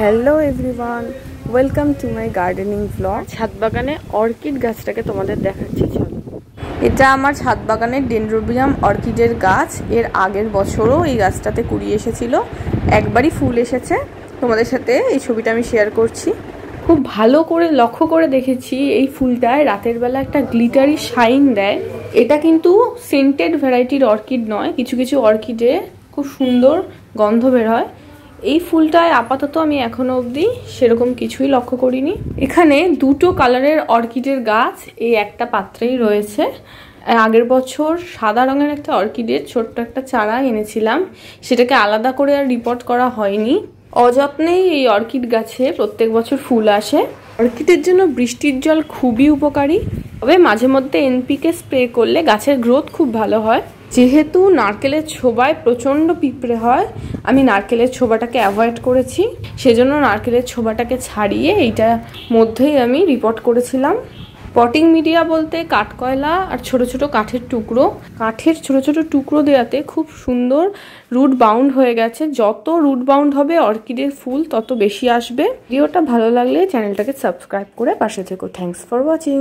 Hello everyone, welcome to my gardening blog. ছাদ বাগানে orchid গাছটাকে তোমাদের দেখাচ্ছি। চলো, এটা আমার ছাদ বাগানের ডেনড্রোবিয়াম অর্কিডের গাছ। এর আগের বছরও এই গাছটাতে কুড়ি এসেছিল, একবারই ফুল এসেছে। তোমাদের সাথে এই ছবিটা আমি শেয়ার করছি। খুব ভালো করে লক্ষ্য করে দেখেছি, এই ফুলটায় রাতের বেলা একটা গ্লিটারি শাইন দেয়। এটা কিন্তু সেন্টেড ভ্যারাইটির অর্কিড নয়, কিছু কিছু অর্কিডে খুব সুন্দর গন্ধ বের হয়। এই ফুলটায় আপাতত আমি এখনো অবধি সেরকম কিছুই লক্ষ্য করিনি। এখানে দুটো কালারের অর্কিডের গাছ এই একটা পাত্রেই রয়েছে। আগের বছর সাদা রঙের একটা অর্কিডের ছোট্ট একটা চারা এনেছিলাম, সেটাকে আলাদা করে আর রিপোর্ট করা হয়নি। অযত্নেই এই অর্কিড গাছে প্রত্যেক বছর ফুল আসে। অর্কিডের জন্য বৃষ্টির জল খুবই উপকারী, তবে মাঝে মধ্যে এনপিকে স্প্রে করলে গাছের গ্রোথ খুব ভালো হয়। যেহেতু নারকেলের ছোবায় প্রচণ্ড পিঁপড়ে হয়, আমি নারকেলের ছোবাটাকে অ্যাভয়েড করেছি, সেজন্য নারকেলের ছোবাটাকে ছাড়িয়ে এইটার মধ্যেই আমি রিপোর্ট করেছিলাম। পটিং মিডিয়া বলতে কাঠকয়লা আর ছোট ছোট কাঠের টুকরো। কাঠের ছোট ছোট টুকরো দেওয়াতে খুব সুন্দর রুট বাউন্ড হয়ে গেছে। যত রুট বাউন্ড হবে অর্কিডের ফুল তত বেশি আসবে। ভিডিওটা ভালো লাগলে চ্যানেলটাকে সাবস্ক্রাইব করে পাশে থেকো। Thanks for watching.